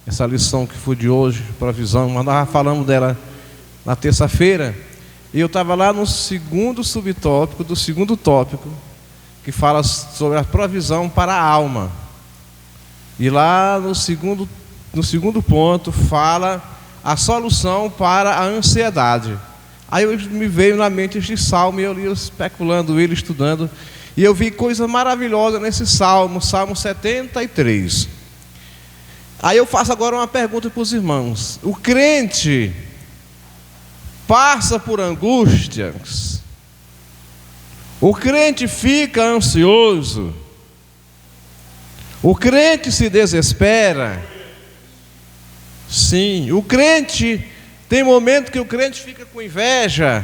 essa lição que foi de hoje, provisão, mas nós já falamos dela na terça-feira, e eu estava lá no segundo subtópico do segundo tópico, que fala sobre a provisão para a alma. E lá no segundo ponto fala a solução para a ansiedade. Aí me veio na mente este salmo, e eu li especulando ele, estudando, e eu vi coisa maravilhosa nesse salmo, Salmo 73. Aí eu faço agora uma pergunta para os irmãos: o crente passa por angústias? O crente fica ansioso? O crente se desespera? Sim. O crente, tem momento que o crente fica com inveja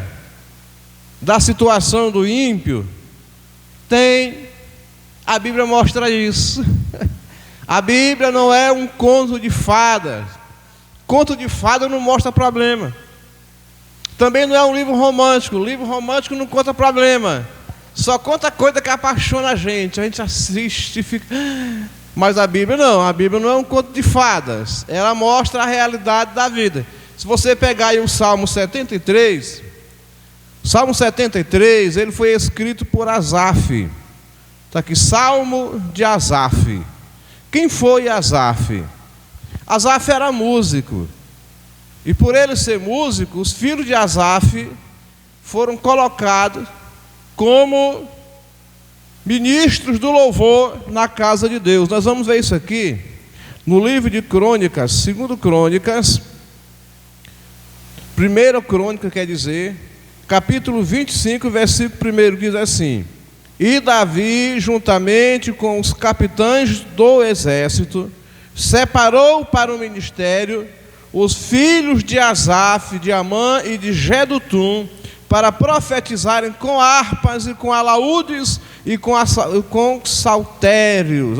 da situação do ímpio? Tem. A Bíblia mostra isso. A Bíblia não é um conto de fadas. Conto de fada não mostra problema. Também não é um livro romântico. O livro romântico não conta problema. Só conta coisa que apaixona a gente assiste e fica... Mas a Bíblia não. A Bíblia não é um conto de fadas. Ela mostra a realidade da vida. Se você pegar aí o Salmo 73, Salmo 73, ele foi escrito por Asaf. Está aqui, Salmo de Asaf. Quem foi Asaf? Asaf era músico. E por ele ser músico, os filhos de Asaf foram colocados como ministros do louvor na casa de Deus. Nós vamos ver isso aqui no livro de Crônicas, 2 Crônicas, 1 Crônica, quer dizer, capítulo 25, versículo 1, diz assim: e Davi, juntamente com os capitães do exército, separou para o ministério os filhos de Asaf, de Amã e de Jedutum, para profetizarem com harpas e com alaúdes e com saltérios,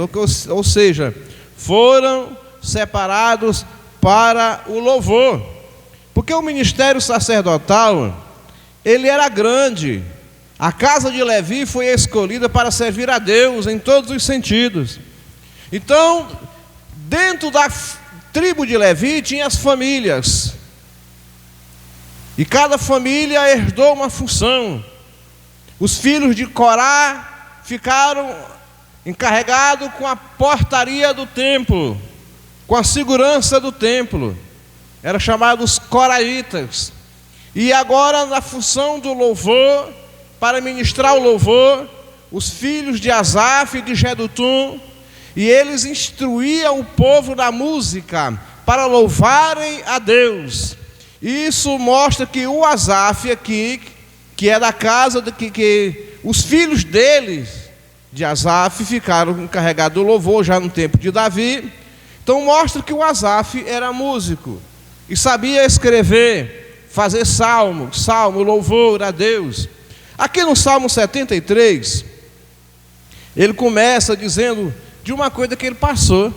ou seja, foram separados para o louvor, porque o ministério sacerdotal, ele era grande. A casa de Levi foi escolhida para servir a Deus em todos os sentidos. Então, dentro da tribo de Levi tinha as famílias, e cada família herdou uma função. Os filhos de Corá ficaram encarregados com a portaria do templo, com a segurança do templo. Eram chamados coraitas. E agora, na função do louvor, para ministrar o louvor, os filhos de Asaf e de Jedutum, e eles instruíam o povo na música para louvarem a Deus. Isso mostra que o Asaf aqui, que é da casa que os filhos deles, de Asaf, ficaram encarregados do louvor já no tempo de Davi. Então mostra que o Asaf era músico e sabia escrever, fazer salmo, louvor a Deus. Aqui no Salmo 73, ele começa dizendo de uma coisa que ele passou,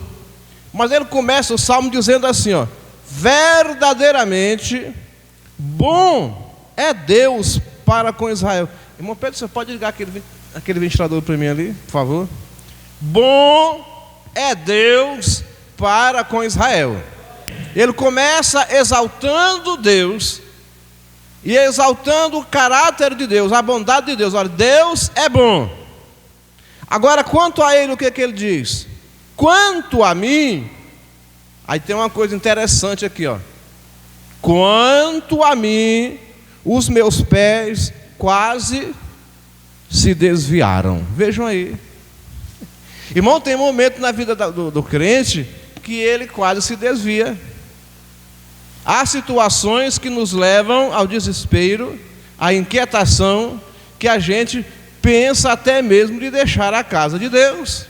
mas ele começa o Salmo dizendo assim, ó: verdadeiramente bom é Deus para com Israel. Irmão Pedro, você pode ligar aquele ventilador para mim ali, por favor? Bom é Deus para com Israel. Ele começa exaltando Deus e exaltando o caráter de Deus, a bondade de Deus. Olha, Deus é bom. Agora, quanto a ele, o que ele diz? Quanto a mim, aí tem uma coisa interessante aqui, ó. Quanto a mim, os meus pés quase se desviaram. Vejam aí. Irmão, tem momento na vida do crente que ele quase se desvia. Há situações que nos levam ao desespero, à inquietação, que a gente pensa até mesmo de deixar a casa de Deus.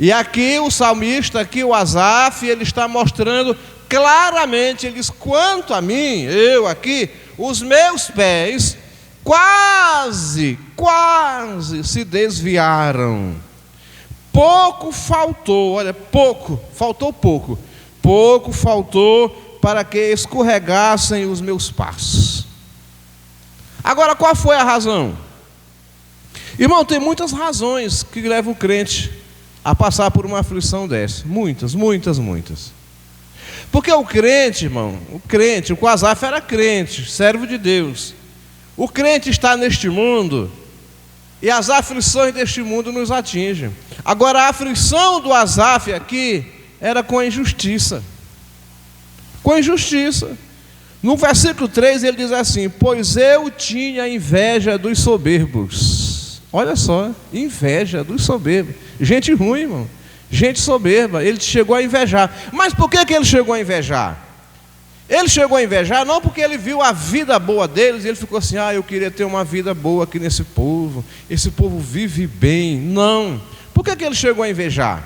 E aqui o salmista, aqui o Asaf, ele está mostrando claramente, ele diz: quanto a mim, eu aqui, os meus pés quase se desviaram. Pouco faltou, olha, faltou para que escorregassem os meus passos. Agora, qual foi a razão? Irmão, tem muitas razões que levam o crente a passar por uma aflição dessa. Muitas. Porque o crente, irmão, o Asaf era crente, servo de Deus. O crente está neste mundo e as aflições deste mundo nos atingem. Agora, a aflição do Asaf aqui era com a injustiça. Com injustiça. No versículo 3 ele diz assim: pois eu tinha inveja dos soberbos. Olha só, inveja dos soberbos. Gente ruim, irmão. Gente soberba. Ele chegou a invejar. Mas por que ele chegou a invejar? Ele chegou a invejar não porque ele viu a vida boa deles e ele ficou assim: eu queria ter uma vida boa aqui nesse povo. Esse povo vive bem. Não. Por que ele chegou a invejar?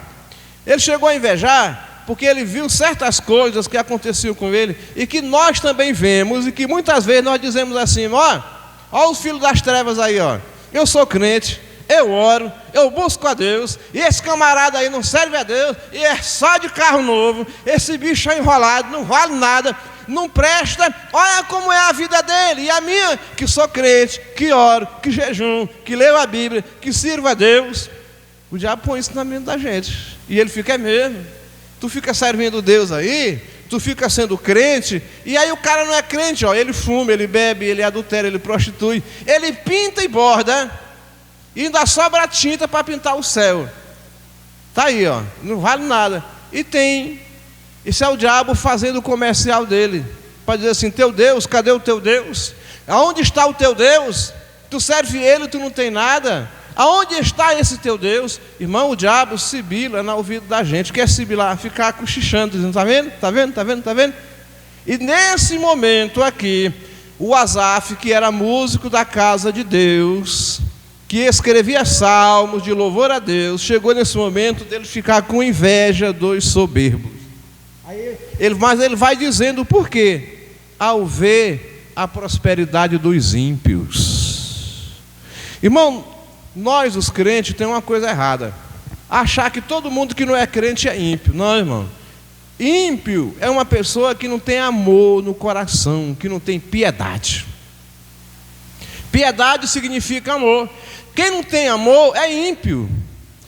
Ele chegou a invejar porque ele viu certas coisas que aconteciam com ele e que nós também vemos e que muitas vezes nós dizemos assim: ó os filhos das trevas aí, ó. Eu sou crente, eu oro, eu busco a Deus, e esse camarada aí não serve a Deus, e é só de carro novo, esse bicho é enrolado, não vale nada, não presta, olha como é a vida dele, e a minha, que sou crente, que oro, que jejum, que leio a Bíblia, que sirvo a Deus. O diabo põe isso na mente da gente, e ele fica: é mesmo, tu fica servindo Deus aí, tu fica sendo crente, e aí o cara não é crente, ó, ele fuma, ele bebe, ele adultera, ele prostitui, ele pinta e borda, e ainda sobra tinta para pintar o céu. Está aí, ó, não vale nada. E tem, isso é o diabo fazendo o comercial dele, para dizer assim: teu Deus, cadê o teu Deus? Aonde está o teu Deus? Tu serve ele, tu não tem nada. Aonde está esse teu Deus? Irmão, o diabo sibila no ouvido da gente. Quer sibilar? Ficar cochichando, dizendo: está vendo? Está vendo? Está vendo? Está vendo? E nesse momento aqui, o Asaf, que era músico da casa de Deus, que escrevia salmos de louvor a Deus, chegou nesse momento dele ficar com inveja dos soberbos. Mas ele vai dizendo por quê? Ao ver a prosperidade dos ímpios. Irmão, nós os crentes temos uma coisa errada: achar que todo mundo que não é crente é ímpio. Não, irmão. Ímpio é uma pessoa que não tem amor no coração, que não tem piedade. Piedade significa amor. Quem não tem amor é ímpio.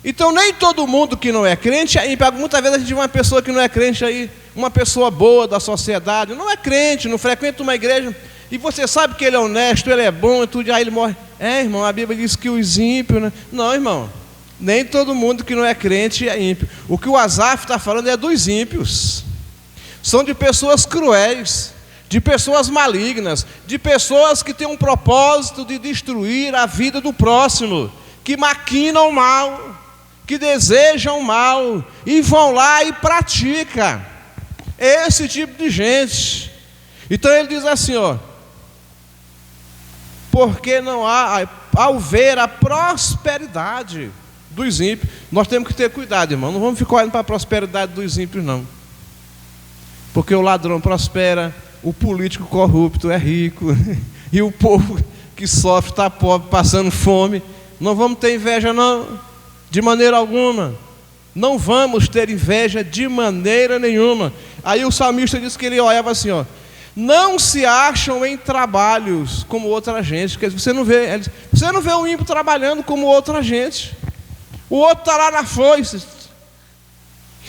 Então nem todo mundo que não é crente é ímpio. Muitas vezes a gente vê uma pessoa que não é crente aí, uma pessoa boa da sociedade, não é crente, não frequenta uma igreja, e você sabe que ele é honesto, ele é bom, e tudo, aí ele morre. Irmão, a Bíblia diz que os ímpios, né? Não, irmão, nem todo mundo que não é crente é ímpio. O que o Asaf está falando é dos ímpios. São de pessoas cruéis, de pessoas malignas, de pessoas que têm um propósito de destruir a vida do próximo, que maquinam mal, que desejam mal, e vão lá e praticam. Esse tipo de gente. Então ele diz assim, ó: porque não há, ao ver a prosperidade dos ímpios. Nós temos que ter cuidado, irmão, não vamos ficar olhando para a prosperidade dos ímpios, não. Porque o ladrão prospera, o político corrupto é rico, e o povo que sofre está pobre, passando fome. Não vamos ter inveja, não, de maneira alguma. Não vamos ter inveja de maneira nenhuma. Aí o salmista diz que ele olhava assim, ó: não se acham em trabalhos como outra gente. Porque você não vê o ímpio trabalhando como outra gente. O outro está lá na foice,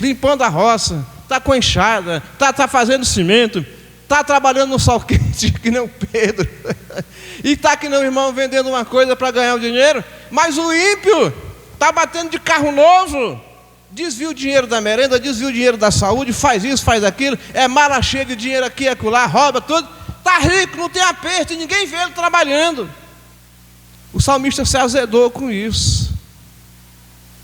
limpando a roça, está com a enxada, está fazendo cimento, está trabalhando no sol quente, que nem o Pedro, e está que nem o irmão vendendo uma coisa para ganhar o dinheiro. Mas o ímpio está batendo de carro novo, desvia o dinheiro da merenda, desvia o dinheiro da saúde, faz isso, faz aquilo, é mala cheia de dinheiro aqui e acolá, rouba tudo, está rico, não tem aperto, e ninguém vê ele trabalhando. O salmista se azedou com isso.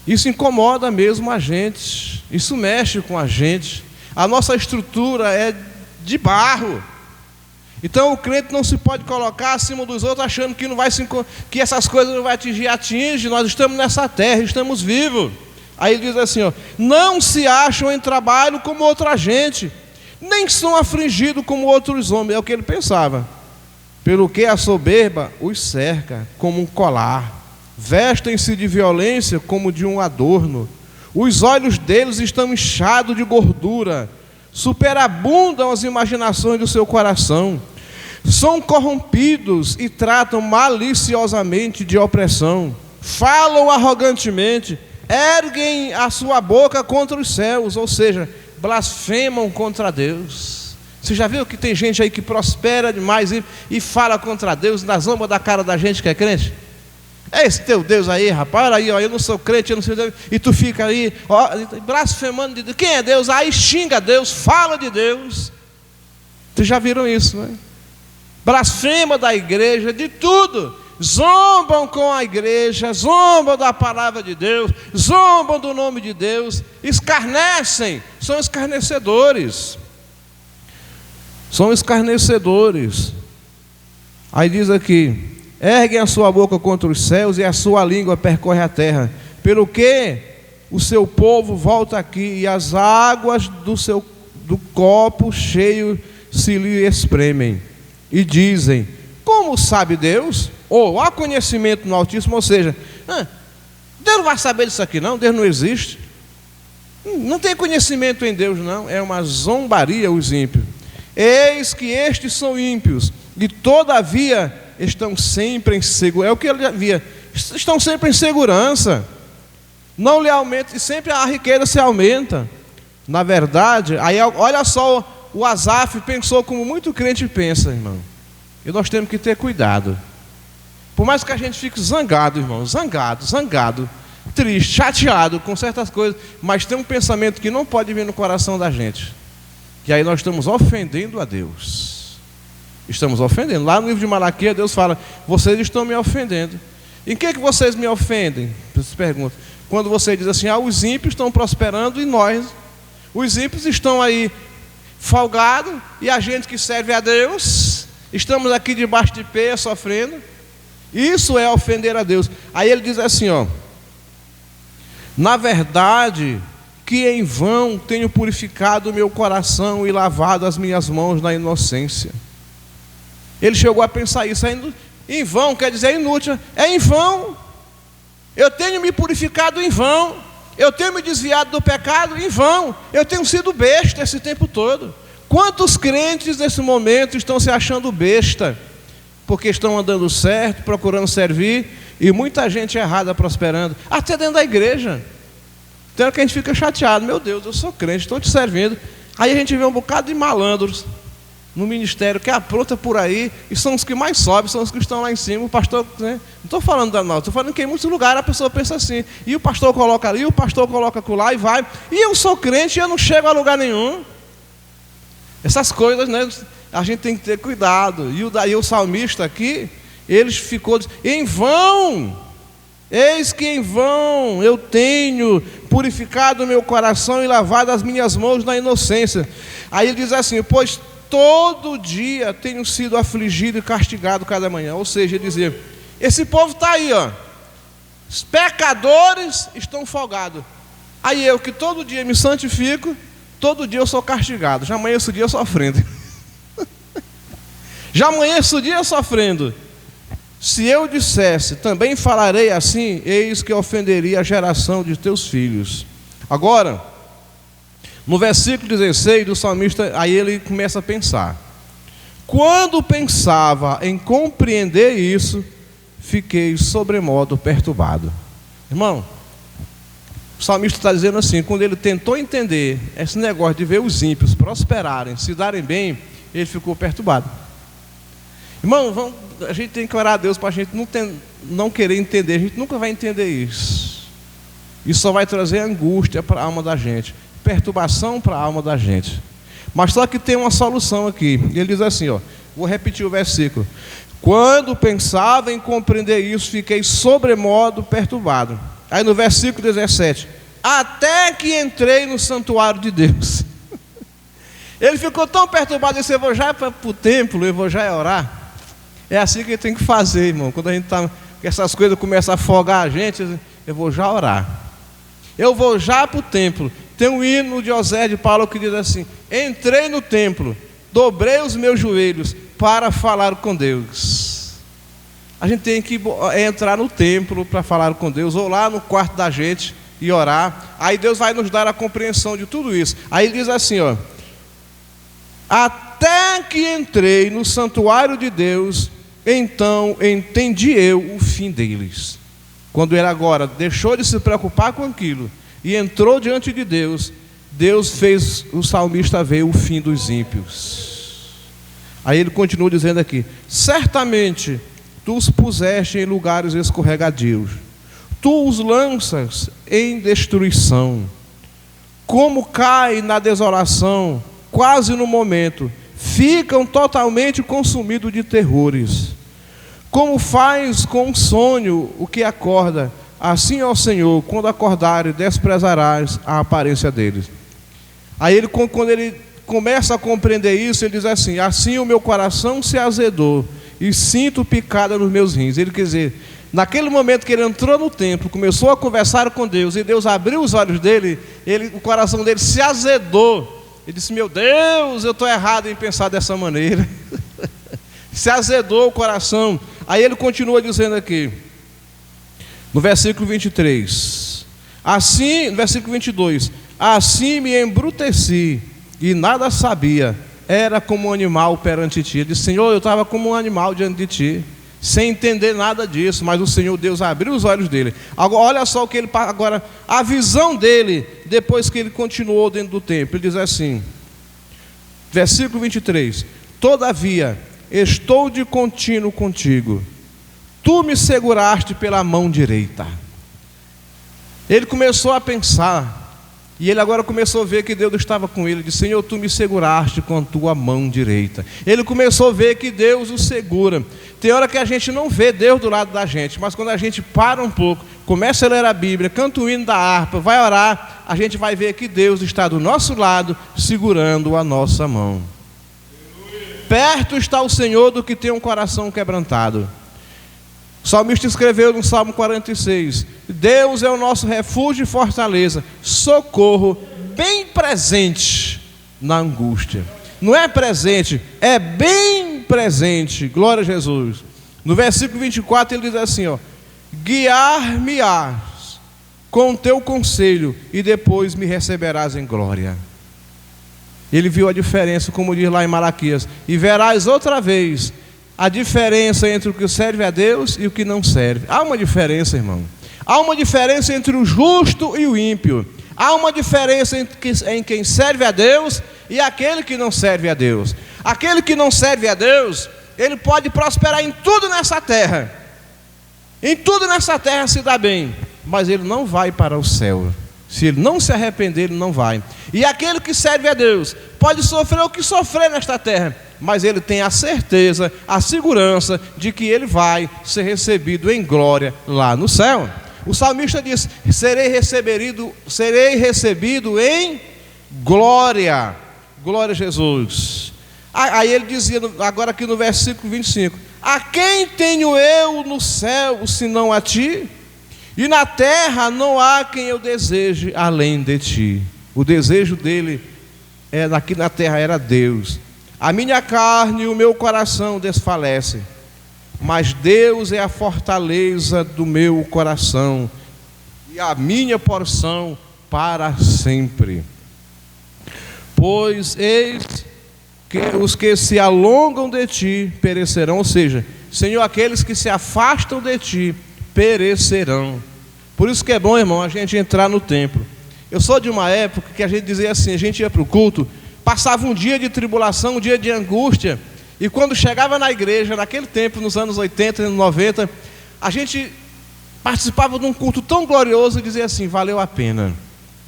Isso incomoda mesmo a gente, isso mexe com a gente. A nossa estrutura é de barro. Então o crente não se pode colocar acima dos outros achando que, que essas coisas não vão atingir. Nós estamos nessa terra, estamos vivos. Aí ele diz assim, ó: não se acham em trabalho como outra gente, nem são afligidos como outros homens. É o que ele pensava. Pelo que a soberba os cerca como um colar, vestem-se de violência como de um adorno. Os olhos deles estão inchados de gordura, superabundam as imaginações do seu coração. São corrompidos e tratam maliciosamente de opressão. Falam arrogantemente, erguem a sua boca contra os céus, ou seja, blasfemam contra Deus. Você já viu que tem gente aí que prospera demais e fala contra Deus, na zomba da cara da gente que é crente? É esse teu Deus aí, rapaz, olha aí, ó, eu não sou crente, eu não sou Deus, e tu fica aí, ó, blasfemando de Deus. Quem é Deus? Aí xinga Deus, fala de Deus. Vocês já viram isso, né? Blasfema da igreja, de tudo. Zombam com a igreja, zombam da palavra de Deus, zombam do nome de Deus, escarnecem, são escarnecedores. São escarnecedores. Aí diz aqui: erguem a sua boca contra os céus e a sua língua percorre a terra, pelo que o seu povo volta aqui e as águas do copo cheio se lhe espremem. E dizem: como sabe Deus? Ou há conhecimento no Altíssimo, ou seja, Deus não vai saber disso aqui não, Deus não existe. Não tem conhecimento em Deus não, é uma zombaria os ímpios. Eis que estes são ímpios, e todavia estão sempre em segurança. É o que ele havia, estão sempre em segurança. Não lhe aumenta, e sempre a riqueza se aumenta. Na verdade, aí olha só, o Asaf pensou como muito crente pensa, irmão. E nós temos que ter cuidado. Por mais que a gente fique zangado, irmão, zangado, triste, chateado com certas coisas, mas tem um pensamento que não pode vir no coração da gente. Que aí nós estamos ofendendo a Deus. Estamos ofendendo. Lá no livro de Malaquias, Deus fala: vocês estão me ofendendo. Em que vocês me ofendem? Vocês perguntam. Quando você diz assim: os ímpios estão prosperando e nós, os ímpios estão aí folgados, e a gente que serve a Deus, estamos aqui debaixo de pé sofrendo. Isso é ofender a Deus. Aí ele diz assim, ó: na verdade, que em vão tenho purificado o meu coração e lavado as minhas mãos na inocência. Ele chegou a pensar isso. Em vão quer dizer inútil. É em vão. Eu tenho me purificado em vão. Eu tenho me desviado do pecado em vão. Eu tenho sido besta esse tempo todo. Quantos crentes nesse momento estão se achando besta? Porque estão andando certo, procurando servir, e muita gente errada prosperando, até dentro da igreja. Então que a gente fica chateado: meu Deus, eu sou crente, estou te servindo. Aí a gente vê um bocado de malandros no ministério que apronta por aí, e são os que mais sobem, são os que estão lá em cima. O pastor, né? Não estou falando da não, estou falando que em muitos lugares a pessoa pensa assim, e o pastor coloca ali, o pastor coloca acolá e vai, e eu sou crente e eu não chego a lugar nenhum. Essas coisas, né? A gente tem que ter cuidado. E daí o salmista aqui, ele ficou em vão. Eis que em vão eu tenho purificado o meu coração e lavado as minhas mãos na inocência. Aí ele diz assim: pois todo dia tenho sido afligido e castigado cada manhã. Ou seja, ele dizia: esse povo está aí, ó, os pecadores estão folgados. Aí eu que todo dia me santifico, todo dia eu sou castigado. Já amanheço o dia sofrendo. Já amanheço o dia sofrendo. Se eu dissesse, também falarei assim, eis que ofenderia a geração de teus filhos. Agora, no versículo 16 do salmista, aí ele começa a pensar. Quando pensava em compreender isso, fiquei sobremodo perturbado. Irmão, o salmista está dizendo assim: quando ele tentou entender esse negócio de ver os ímpios prosperarem, se darem bem, ele ficou perturbado. Irmão, a gente tem que orar a Deus para a gente não querer entender. A gente nunca vai entender isso. Isso só vai trazer angústia para a alma da gente, perturbação para a alma da gente. Mas só que tem uma solução aqui. Ele diz assim, ó, vou repetir o versículo: quando pensava em compreender isso, fiquei sobremodo perturbado. Aí no versículo 17: até que entrei no santuário de Deus. Ele ficou tão perturbado, disse: eu vou já para o templo, eu vou já orar. É assim que tem que fazer, irmão. Quando a gente está, essas coisas começam a afogar a gente, eu vou já orar. Eu vou já para o templo. Tem um hino de José de Paulo que diz assim: entrei no templo, dobrei os meus joelhos para falar com Deus. A gente tem que entrar no templo para falar com Deus, ou lá no quarto da gente e orar. Aí Deus vai nos dar a compreensão de tudo isso. Aí diz assim, ó: até que entrei no santuário de Deus, então entendi eu o fim deles. Quando ele agora deixou de se preocupar com aquilo e entrou diante de Deus, Deus fez o salmista ver o fim dos ímpios. Aí ele continua dizendo aqui: certamente tu os puseste em lugares escorregadios, tu os lanças em destruição, como cai na desolação, quase no momento, ficam totalmente consumidos de terrores. Como faz com um sonho o que acorda, assim, ó Senhor, quando acordares, desprezarás a aparência deles. Aí ele, quando ele começa a compreender isso, ele diz assim: assim o meu coração se azedou e sinto picada nos meus rins. Ele quer dizer, naquele momento que ele entrou no templo, começou a conversar com Deus, e Deus abriu os olhos dele, o coração dele se azedou. Ele disse: meu Deus, eu estou errado em pensar dessa maneira. Se azedou o coração. Aí ele continua dizendo aqui, no versículo 23, assim, no versículo 22, assim me embruteci e nada sabia, era como um animal perante ti. Ele disse: Senhor, eu estava como um animal diante de ti, sem entender nada disso, mas o Senhor Deus abriu os olhos dele. Agora, olha só o que ele, agora, a visão dele, depois que ele continuou dentro do templo, ele diz assim, versículo 23, todavia, estou de contínuo contigo, tu me seguraste pela mão direita. Ele começou a pensar, e ele agora começou a ver que Deus estava com ele. Ele disse: Senhor, tu me seguraste com a tua mão direita. Ele começou a ver que Deus o segura. Tem hora que a gente não vê Deus do lado da gente, mas quando a gente para um pouco, começa a ler a Bíblia, canta o hino da harpa, vai orar, a gente vai ver que Deus está do nosso lado, segurando a nossa mão. Perto está o Senhor do que tem um coração quebrantado. O salmista escreveu no Salmo 46, Deus é o nosso refúgio e fortaleza, socorro bem presente na angústia. Não é presente, é bem presente, glória a Jesus. No versículo 24 ele diz assim, ó, guiar-me-ás com o teu conselho e depois me receberás em glória. Ele viu a diferença, como diz lá em Malaquias, e verás outra vez a diferença entre o que serve a Deus e o que não serve. Há uma diferença, irmão. Há uma diferença entre o justo e o ímpio. Há uma diferença em quem serve a Deus e aquele que não serve a Deus. Aquele que não serve a Deus, ele pode prosperar em tudo nessa terra. Em tudo nessa terra se dá bem, mas ele não vai para o céu. Se ele não se arrepender, ele não vai. E aquele que serve a Deus pode sofrer o que sofrer nesta terra, mas ele tem a certeza, a segurança de que ele vai ser recebido em glória lá no céu. O salmista diz: serei recebido em glória. Glória a Jesus. Aí ele dizia, agora aqui no versículo 25: a quem tenho eu no céu, senão a ti? E na terra não há quem eu deseje além de ti. O desejo dele aqui na terra era Deus. A minha carne e o meu coração desfalecem, mas Deus é a fortaleza do meu coração e a minha porção para sempre. Pois eis que os que se alongam de ti perecerão, ou seja, Senhor, aqueles que se afastam de ti perecerão. Por isso que é bom, irmão, a gente entrar no templo. Eu sou de uma época que a gente dizia assim, a gente ia para o culto, passava um dia de tribulação, um dia de angústia, e quando chegava na igreja, naquele tempo, nos anos 80, anos 90, a gente participava de um culto tão glorioso e dizia assim, valeu a pena.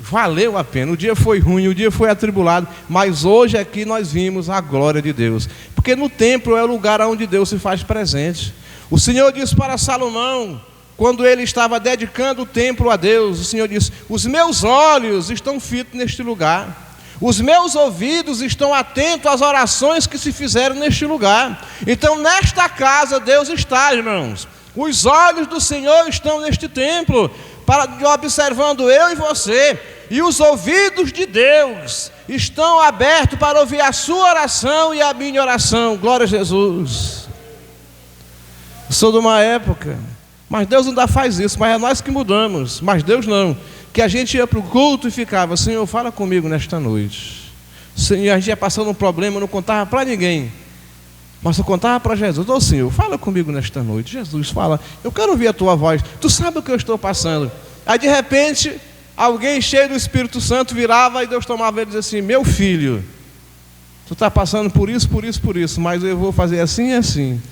Valeu a pena, o dia foi ruim, o dia foi atribulado, mas hoje aqui nós vimos a glória de Deus. Porque no templo é o lugar onde Deus se faz presente. O Senhor disse para Salomão, quando ele estava dedicando o templo a Deus, o Senhor disse: os meus olhos estão fitos neste lugar, os meus ouvidos estão atentos às orações que se fizeram neste lugar. Então nesta casa Deus está, irmãos. Os olhos do Senhor estão neste templo, observando eu e você, e os ouvidos de Deus estão abertos para ouvir a sua oração e a minha oração. Glória a Jesus. Eu sou de uma época, mas Deus ainda faz isso, mas é nós que mudamos, mas Deus não, que a gente ia para o culto e ficava: Senhor, fala comigo nesta noite. Senhor, a gente ia passando um problema, não contava para ninguém, mas eu contava para Jesus: ô Senhor, fala comigo nesta noite. Jesus, fala, eu quero ouvir a tua voz, tu sabe o que eu estou passando. Aí de repente, alguém cheio do Espírito Santo virava e Deus tomava ele e dizia assim: meu filho, tu está passando por isso, mas eu vou fazer assim e assim.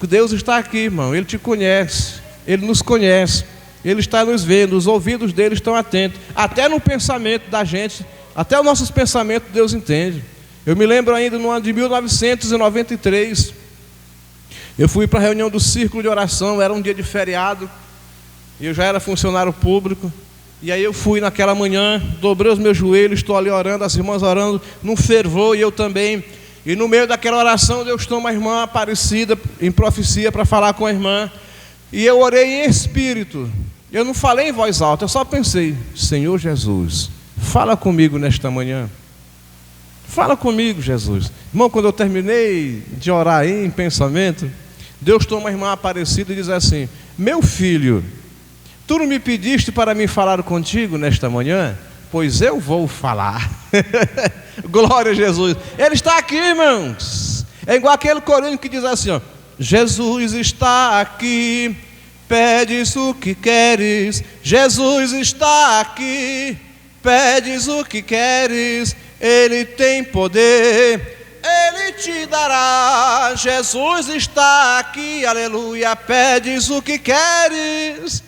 Deus está aqui, irmão, Ele te conhece, Ele nos conhece, Ele está nos vendo, os ouvidos dele estão atentos, até no pensamento da gente, até os nossos pensamentos Deus entende. Eu me lembro ainda no ano de 1993, eu fui para a reunião do círculo de oração, era um dia de feriado, eu já era funcionário público, e aí eu fui naquela manhã, dobrei os meus joelhos, estou ali orando, as irmãs orando, num fervor, e eu também, e no meio daquela oração Deus toma uma irmã Aparecida em profecia para falar com a irmã, e eu orei em espírito, eu não falei em voz alta, eu só pensei: Senhor Jesus, fala comigo nesta manhã, fala comigo, Jesus. Irmão, quando eu terminei de orar aí em pensamento, Deus toma uma irmã Aparecida e diz assim: meu filho, tu não me pediste para me falar contigo nesta manhã? Pois eu vou falar. Glória a Jesus. Ele está aqui, irmãos. É igual aquele corinho que diz assim, ó: Jesus está aqui, pedes o que queres. Jesus está aqui, pedes o que queres. Ele tem poder, Ele te dará. Jesus está aqui, aleluia, pedes o que queres.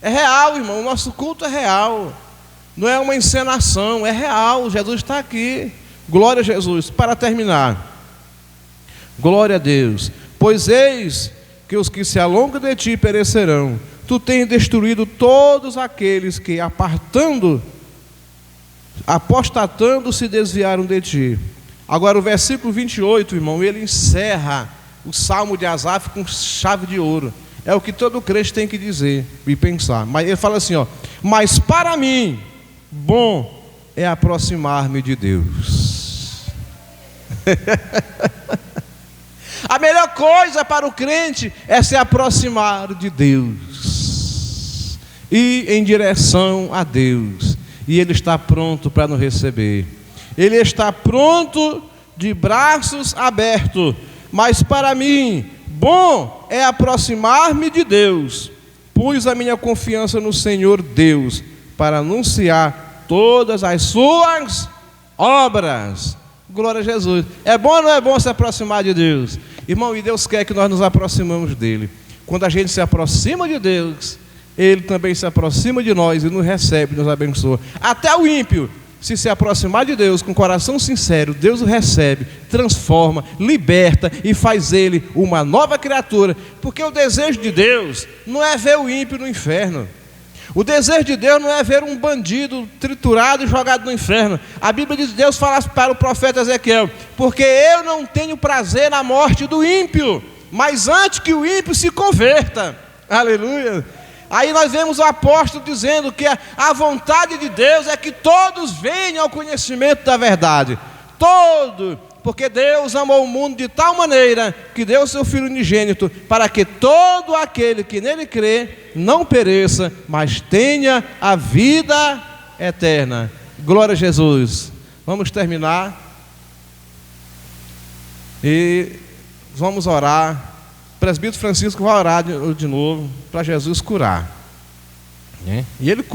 É real, irmão, o nosso culto é real, não é uma encenação, é real. Jesus está aqui, glória a Jesus. Para terminar, glória a Deus. Pois eis que os que se alongam de ti perecerão. Tu tens destruído todos aqueles que, apostatando, se desviaram de ti. Agora o versículo 28, irmão, ele encerra o Salmo de Asaf com chave de ouro. É o que todo crente tem que dizer e pensar. Mas ele fala assim, ó: mas para mim, bom é aproximar-me de Deus. A melhor coisa para o crente é se aproximar de Deus, ir em direção a Deus, e Ele está pronto para nos receber. Ele está pronto, de braços abertos. Mas para mim, bom é aproximar-me de Deus. Pus a minha confiança no Senhor Deus para anunciar todas as suas obras. Glória a Jesus. É bom ou não é bom se aproximar de Deus? Irmão, e Deus quer que nós nos aproximamos dEle. Quando a gente se aproxima de Deus, Ele também se aproxima de nós e nos recebe, nos abençoa. Até o ímpio, se aproximar de Deus com coração sincero, Deus o recebe, transforma, liberta e faz ele uma nova criatura. Porque o desejo de Deus não é ver o ímpio no inferno. O desejo de Deus não é ver um bandido triturado e jogado no inferno. A Bíblia diz: Deus fala para o profeta Ezequiel: porque eu não tenho prazer na morte do ímpio, mas antes que o ímpio se converta. Aleluia. Aí nós vemos o apóstolo dizendo que a vontade de Deus é que todos venham ao conhecimento da verdade. Todos, porque Deus amou o mundo de tal maneira que deu o seu Filho unigênito, para que todo aquele que nele crê não pereça, mas tenha a vida eterna. Glória a Jesus. Vamos terminar e vamos orar. O presbítero Francisco vai orar de novo para Jesus curar, né? E ele cura.